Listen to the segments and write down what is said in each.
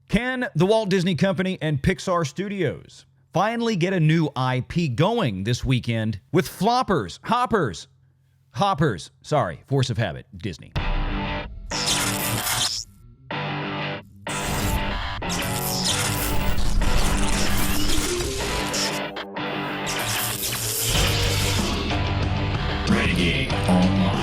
Can the Walt Disney Company and Pixar Studios finally get a new IP going this weekend with floppers, hoppers, sorry, force of habit, Disney. Renegade Online.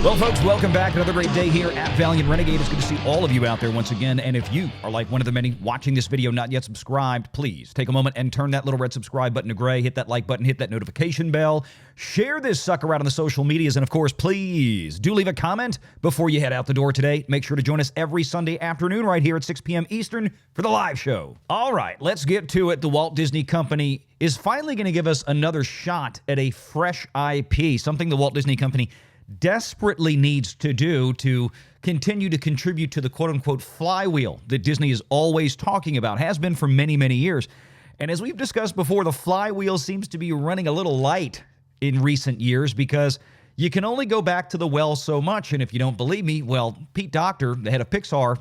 Well, folks, welcome back. Another great day here at Valiant Renegade. It's good to see all of you out there once again. And if you are like one of the many watching this video not yet subscribed, please take a moment and turn that little red subscribe button to gray. Hit that like button, hit that notification bell. Share this sucker out on the social medias. And, of course, please do leave a comment before you head out the door today. Make sure to join us every Sunday afternoon right here at 6 p.m. Eastern for the live show. All right, let's get to it. The Walt Disney Company is finally going to give us another shot at a fresh IP, something the Walt Disney Company desperately needs to do to continue to contribute to the quote-unquote flywheel that Disney is always talking about, has been for many, many years. And as we've discussed before, the flywheel seems to be running a little light in recent years because you can only go back to the well so much. And if you don't believe me, well, Pete Docter, the head of Pixar,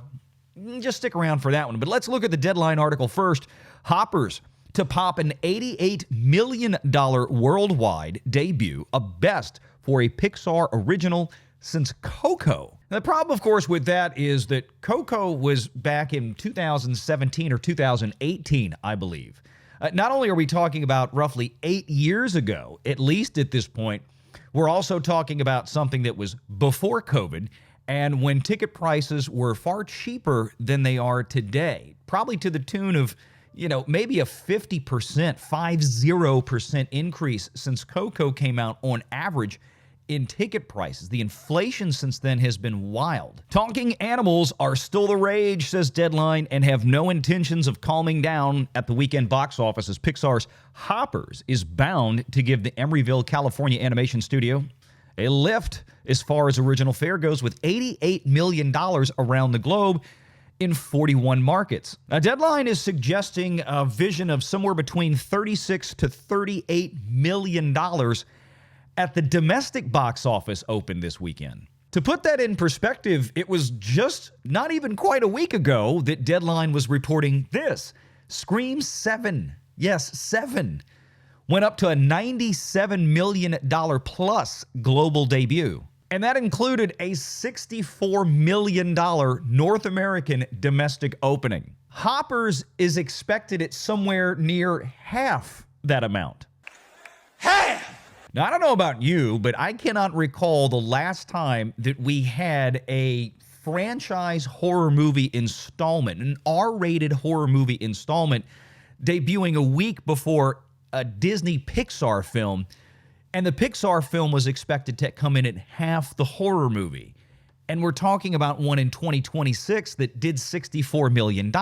just stick around for that one. But let's look at the Deadline article first. Hoppers to pop an $88 million worldwide debut, a best for a Pixar original since Coco. Now, the problem, of course, with that is that Coco was back in 2017 or 2018, I believe. Not only are we talking about roughly 8 years ago, at least at this point, we're also talking about something that was before COVID and when ticket prices were far cheaper than they are today, probably to the tune of maybe a 50% increase since Coco came out on average in ticket prices. The inflation since then has been wild. Talking animals are still the rage, says Deadline, and have no intentions of calming down at the weekend box office as Pixar's Hoppers is bound to give the Emeryville, California animation studio a lift as far as original fare goes, with $88 million around the globe in 41 markets. Now, Deadline is suggesting a vision of somewhere between $36 to $38 million at the domestic box office open this weekend. To put that in perspective, it was just not even quite a week ago that Deadline was reporting this. Scream 7, yes, 7, went up to a $97 million plus global debut. And that included a $64 million North American domestic opening. Hoppers is expected at somewhere near half that amount. Half! Now, I don't know about you, but I cannot recall the last time that we had a franchise horror movie installment, an R-rated horror movie installment, debuting a week before a Disney Pixar film. And the Pixar film was expected to come in at half the horror movie. And we're talking about one in 2026 that did $64 million.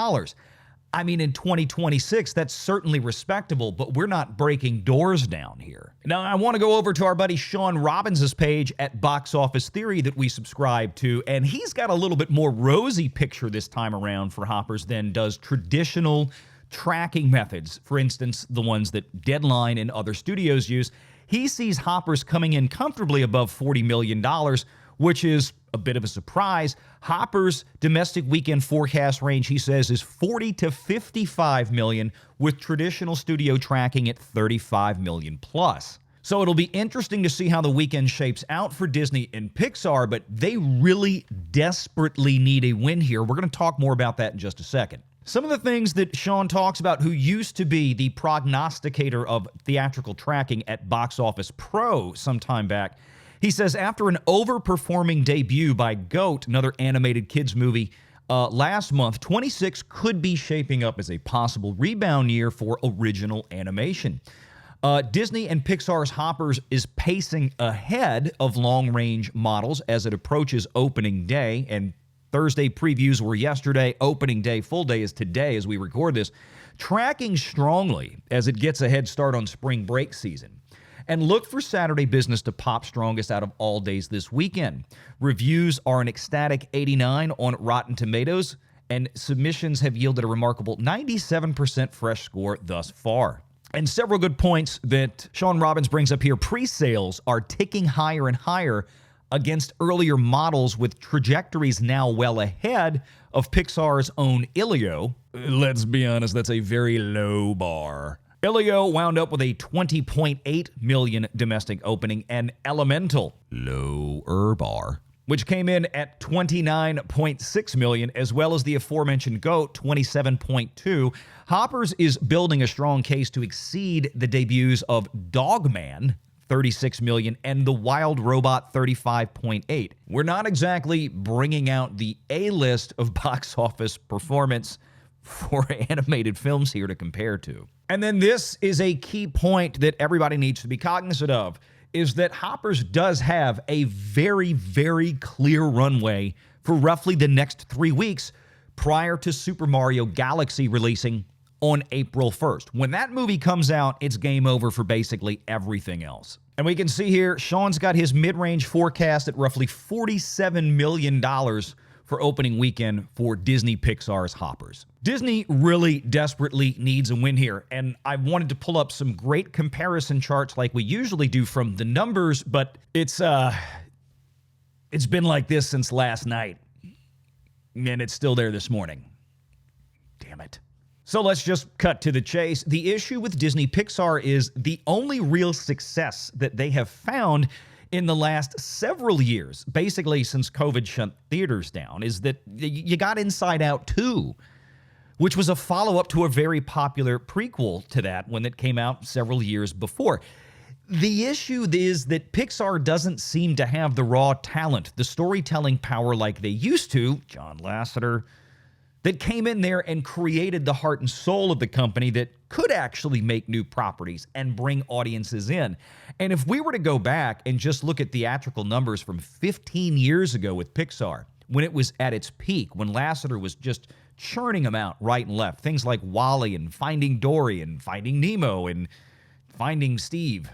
I mean, in 2026, that's certainly respectable, but we're not breaking doors down here. Now, I want to go over to our buddy Sean Robbins' page at Box Office Theory that we subscribe to, and he's got a little bit more rosy picture this time around for Hoppers than does traditional tracking methods, for instance, the ones that Deadline and other studios use. He sees Hoppers coming in comfortably above $40 million, which is a bit of a surprise. Hoppers' domestic weekend forecast range, he says, is $40 to $55 million, with traditional studio tracking at $35 million plus. So it'll be interesting to see how the weekend shapes out for Disney and Pixar, but they really desperately need a win here. We're going to talk more about that in just a second. Some of the things that Sean talks about, who used to be the prognosticator of theatrical tracking at Box Office Pro some time back, he says after an overperforming debut by GOAT, another animated kids movie, last month, 26 could be shaping up as a possible rebound year for original animation. Disney and Pixar's Hoppers is pacing ahead of long-range models as it approaches opening day, and Thursday previews were yesterday. Opening day, full day is today as we record this. Tracking strongly as it gets a head start on spring break season. And look for Saturday business to pop strongest out of all days this weekend. Reviews are an ecstatic 89 on Rotten Tomatoes, and submissions have yielded a remarkable 97% fresh score thus far. And several good points that Sean Robbins brings up here. Pre-sales are ticking higher and higher against earlier models with trajectories now well ahead of Pixar's own Elio. Let's be honest, that's a very low bar. Elio wound up with a 20.8 million domestic opening, and Elemental, lower bar, which came in at 29.6 million, as well as the aforementioned GOAT, 27.2. Hoppers is building a strong case to exceed the debuts of Dogman, 36 million, and The Wild Robot, 35.8. We're not exactly bringing out the A-list of box office performance for animated films here to compare to. And then this is a key point that everybody needs to be cognizant of, is that Hoppers does have a very, very clear runway for roughly the next 3 weeks prior to Super Mario Galaxy releasing on April 1st. When that movie comes out, it's game over for basically everything else. And we can see here, Sean's got his mid-range forecast at roughly $47 million for opening weekend for Disney Pixar's Hoppers. Disney really desperately needs a win here, and I wanted to pull up some great comparison charts like we usually do from the numbers, but it's been like this since last night, and it's still there this morning. Damn it. So let's just cut to the chase. The issue with Disney Pixar is the only real success that they have found in the last several years, basically since COVID shut theaters down, is that you got Inside Out 2, which was a follow-up to a very popular prequel to that when it came out several years before. The issue is that Pixar doesn't seem to have the raw talent, the storytelling power like they used to, John Lasseter, that came in there and created the heart and soul of the company that could actually make new properties and bring audiences in. And if we were to go back and just look at theatrical numbers from 15 years ago with Pixar, when it was at its peak, when Lasseter was just churning them out right and left, things like WALL-E and Finding Dory and Finding Nemo and Finding Steve.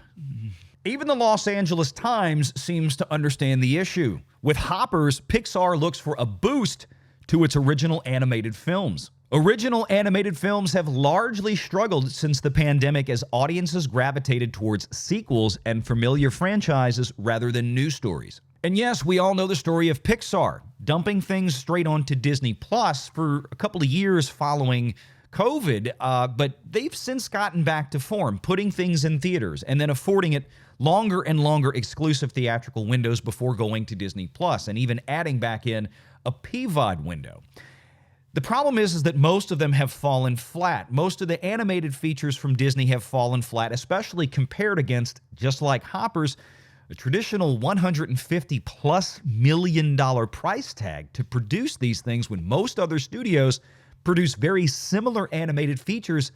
Even the Los Angeles Times seems to understand the issue. With Hoppers, Pixar looks for a boost to its original animated films. Original animated films have largely struggled since the pandemic as audiences gravitated towards sequels and familiar franchises rather than new stories. And yes, we all know the story of Pixar, dumping things straight onto Disney Plus for a couple of years following COVID, but they've since gotten back to form, putting things in theaters and then affording it longer and longer exclusive theatrical windows before going to Disney Plus, and even adding back in a PVOD window. The problem is that most of them have fallen flat. Most of the animated features from Disney have fallen flat, especially compared against, just like Hoppers, a traditional $150+ million price tag to produce these things when most other studios produce very similar animated features,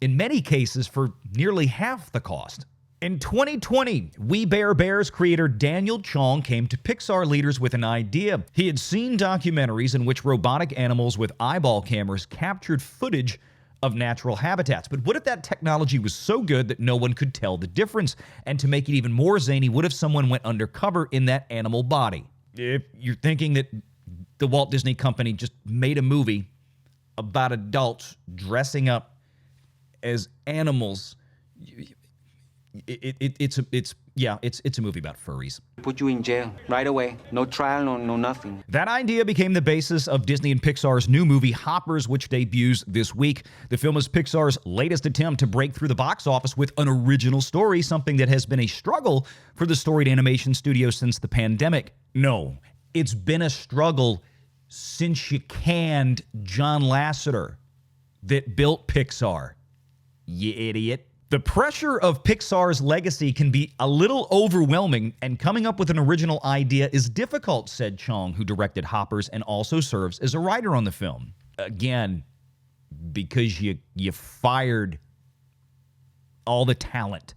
in many cases for nearly half the cost. In 2020, We Bare Bears creator Daniel Chong came to Pixar leaders with an idea. He had seen documentaries in which robotic animals with eyeball cameras captured footage of natural habitats. But what if that technology was so good that no one could tell the difference? And to make it even more zany, what if someone went undercover in that animal body? If you're thinking that the Walt Disney Company just made a movie about adults dressing up as animals, it's a movie about furries. Put you in jail right away. No trial, no nothing. That idea became the basis of Disney and Pixar's new movie Hoppers, which debuts this week. The film is Pixar's latest attempt to break through the box office with an original story, something that has been a struggle for the storied animation studio since the pandemic. No, it's been a struggle since you canned John Lasseter that built Pixar. You idiot. The pressure of Pixar's legacy can be a little overwhelming, and coming up with an original idea is difficult, said Chong, who directed Hoppers and also serves as a writer on the film. Again, because you fired all the talent.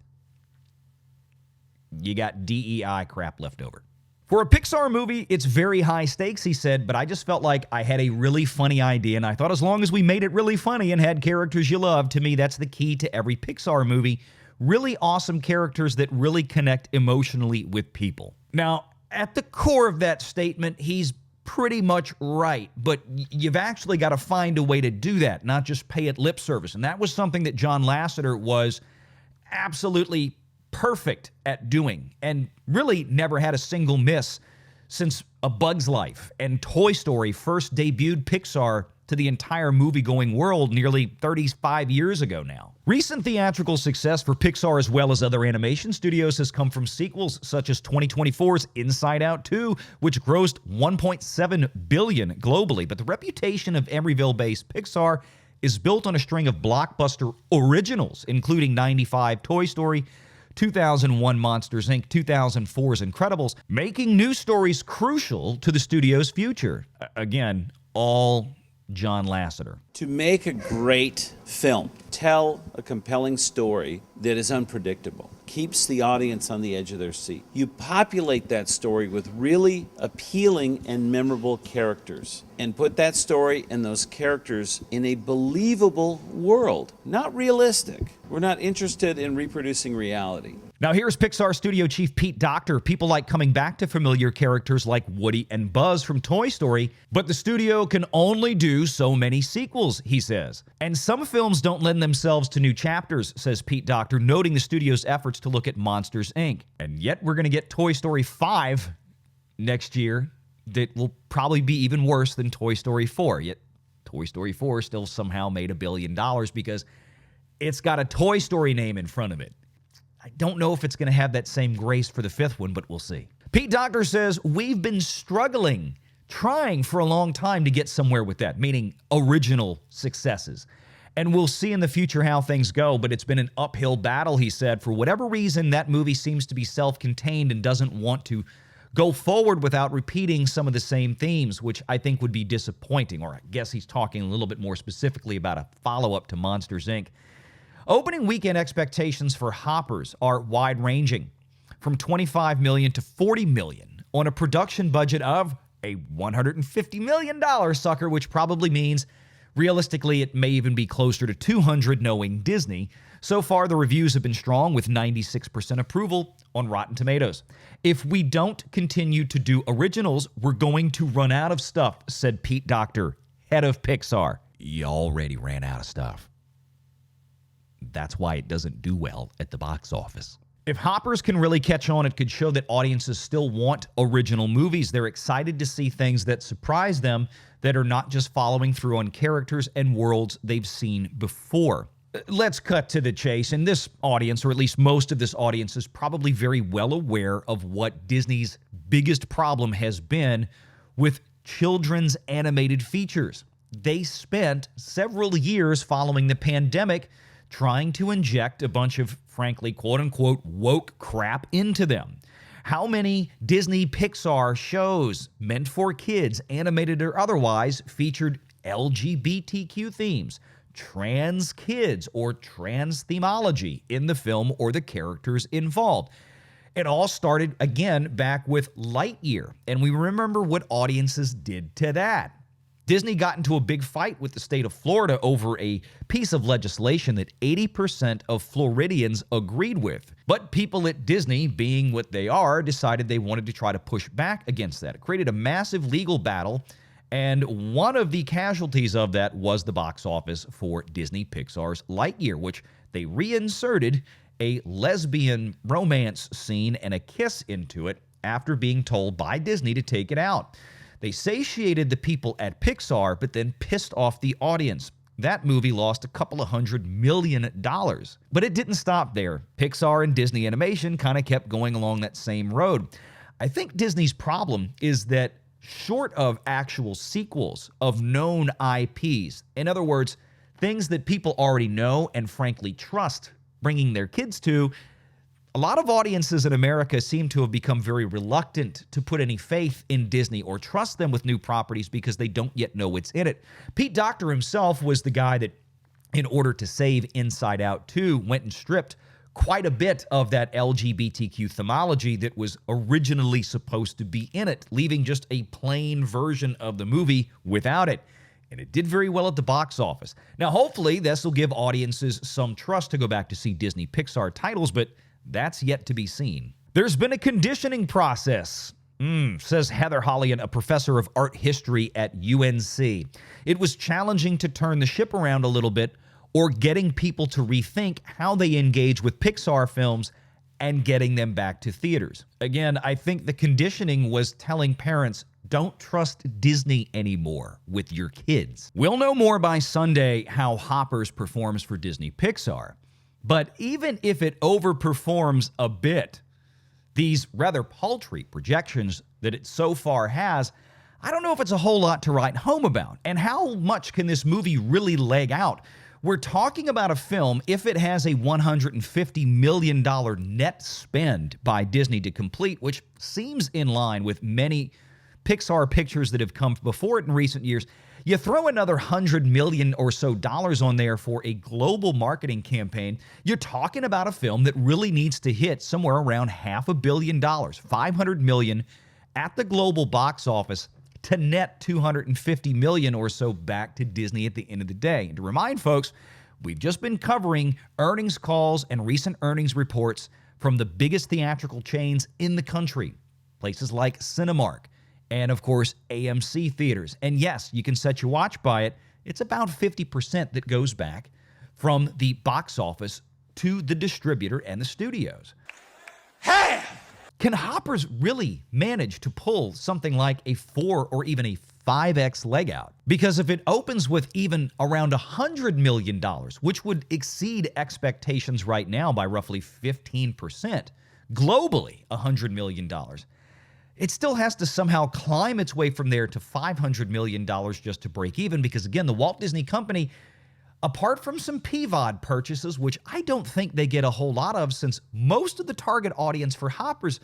You got DEI crap left over. For a Pixar movie, it's very high stakes, he said, but I just felt like I had a really funny idea, and I thought as long as we made it really funny and had characters you love, to me, that's the key to every Pixar movie. Really awesome characters that really connect emotionally with people. Now, at the core of that statement, he's pretty much right, but you've actually got to find a way to do that, not just pay it lip service. And that was something that John Lasseter was absolutely perfect at doing, and really never had a single miss since A Bug's Life and Toy Story first debuted Pixar to the entire movie-going world nearly 35 years ago now. Recent theatrical success for Pixar as well as other animation studios has come from sequels such as 2024's Inside Out 2, which grossed $1.7 billion globally. But the reputation of Emeryville-based Pixar is built on a string of blockbuster originals, including 95 Toy Story, 2001 Monsters, Inc., 2004's Incredibles, making new stories crucial to the studio's future. Again, all John Lasseter. To make a great film, tell a compelling story that is unpredictable, keeps the audience on the edge of their seat. You populate that story with really appealing and memorable characters and put that story and those characters in a believable world, not realistic. We're not interested in reproducing reality. Now here's Pixar studio chief Pete Docter. People like coming back to familiar characters like Woody and Buzz from Toy Story, but the studio can only do so many sequels, he says. And some films don't lend themselves to new chapters, says Pete Docter, noting the studio's efforts to look at Monsters, Inc. And yet we're going to get Toy Story 5 next year that will probably be even worse than Toy Story 4. Yet Toy Story 4 still somehow made $1 billion because it's got a Toy Story name in front of it. I don't know if it's going to have that same grace for the fifth one, but we'll see. Pete Docter says, we've been struggling, trying for a long time to get somewhere with that, meaning original successes. And we'll see in the future how things go, but it's been an uphill battle, he said. For whatever reason, that movie seems to be self-contained and doesn't want to go forward without repeating some of the same themes, which I think would be disappointing. Or I guess he's talking a little bit more specifically about a follow-up to Monsters, Inc. Opening weekend expectations for Hoppers are wide-ranging, from $25 million to $40 million on a production budget of a $150 million sucker, which probably means realistically it may even be closer to $200 knowing Disney. So far, the reviews have been strong with 96% approval on Rotten Tomatoes. If we don't continue to do originals, we're going to run out of stuff, said Pete Docter, head of Pixar. You already ran out of stuff. That's why it doesn't do well at the box office. If Hoppers can really catch on, it could show that audiences still want original movies. They're excited to see things that surprise them, that are not just following through on characters and worlds they've seen before. Let's cut to the chase. And this audience, or at least most of this audience, is probably very well aware of what Disney's biggest problem has been with children's animated features. They spent several years following the pandemic trying to inject a bunch of, frankly, quote-unquote, woke crap into them. How many Disney Pixar shows meant for kids, animated or otherwise, featured LGBTQ themes, trans kids, or trans themology in the film or the characters involved? It all started, again, back with Lightyear, and we remember what audiences did to that. Disney got into a big fight with the state of Florida over a piece of legislation that 80% of Floridians agreed with. But people at Disney, being what they are, decided they wanted to try to push back against that. It created a massive legal battle, and one of the casualties of that was the box office for Disney Pixar's Lightyear, which they reinserted a lesbian romance scene and a kiss into it after being told by Disney to take it out. They satiated the people at Pixar, but then pissed off the audience. That movie lost a couple of $100 million. But it didn't stop there. Pixar and Disney Animation kind of kept going along that same road. I think Disney's problem is that short of actual sequels of known IPs, in other words, things that people already know and frankly trust bringing their kids to, a lot of audiences in America seem to have become very reluctant to put any faith in Disney or trust them with new properties because they don't yet know what's in it. Pete Docter himself was the guy that, in order to save Inside Out 2, went and stripped quite a bit of that LGBTQ themology that was originally supposed to be in it, leaving just a plain version of the movie without it. And it did very well at the box office. Now, hopefully, this will give audiences some trust to go back to see Disney Pixar titles, but that's yet to be seen. There's been a conditioning process, says Heather Hollian, a professor of art history at UNC. It was challenging to turn the ship around a little bit, or getting people to rethink how they engage with Pixar films and getting them back to theaters. Again, I think the conditioning was telling parents, don't trust Disney anymore with your kids. We'll know more by Sunday how Hoppers performs for Disney Pixar. But even if it overperforms a bit, these rather paltry projections that it so far has, I don't know if it's a whole lot to write home about. And how much can this movie really leg out? We're talking about a film, if it has a $150 million net spend by Disney to complete, which seems in line with many Pixar pictures that have come before it in recent years. You throw another $100 million or so on there for a global marketing campaign, you're talking about a film that really needs to hit somewhere around $500 million, $500 million at the global box office to net $250 million or so back to Disney at the end of the day. And to remind folks, we've just been covering earnings calls and recent earnings reports from the biggest theatrical chains in the country, places like Cinemark, and of course, AMC theaters. And yes, you can set your watch by it. It's about 50% that goes back from the box office to the distributor and the studios. Hey! Can Hoppers really manage to pull something like a 4 or even a 5x leg out? Because if it opens with even around $100 million, which would exceed expectations right now by roughly 15%, globally $100 million, it still has to somehow climb its way from there to $500 million just to break even, because again, the Walt Disney Company, apart from some PVOD purchases, which I don't think they get a whole lot of since most of the target audience for Hoppers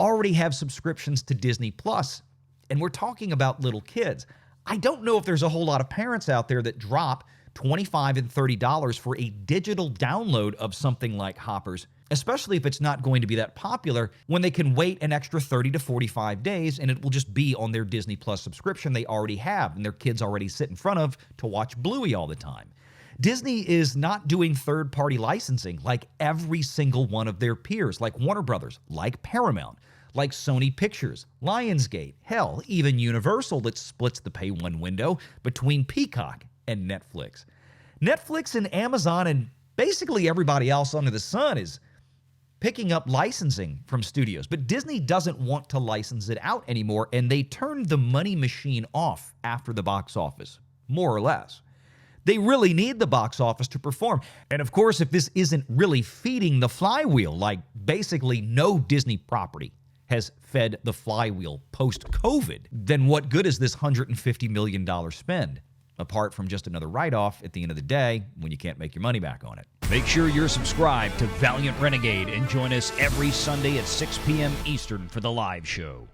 already have subscriptions to Disney Plus, and we're talking about little kids. I don't know if there's a whole lot of parents out there that drop $25 and $30 for a digital download of something like Hoppers, especially if it's not going to be that popular, when they can wait an extra 30 to 45 days and it will just be on their Disney Plus subscription they already have and their kids already sit in front of to watch Bluey all the time. Disney is not doing third-party licensing like every single one of their peers, like Warner Brothers, like Paramount, like Sony Pictures, Lionsgate, hell, even Universal that splits the pay-one window between Peacock and Netflix. Netflix and Amazon and basically everybody else under the sun is picking up licensing from studios, but Disney doesn't want to license it out anymore, and they turned the money machine off after the box office, more or less. They really need the box office to perform. And of course, if this isn't really feeding the flywheel, like basically no Disney property has fed the flywheel post-COVID, then what good is this $150 million spend? Apart from just another write-off at the end of the day when you can't make your money back on it. Make sure you're subscribed to Valiant Renegade and join us every Sunday at 6 p.m. Eastern for the live show.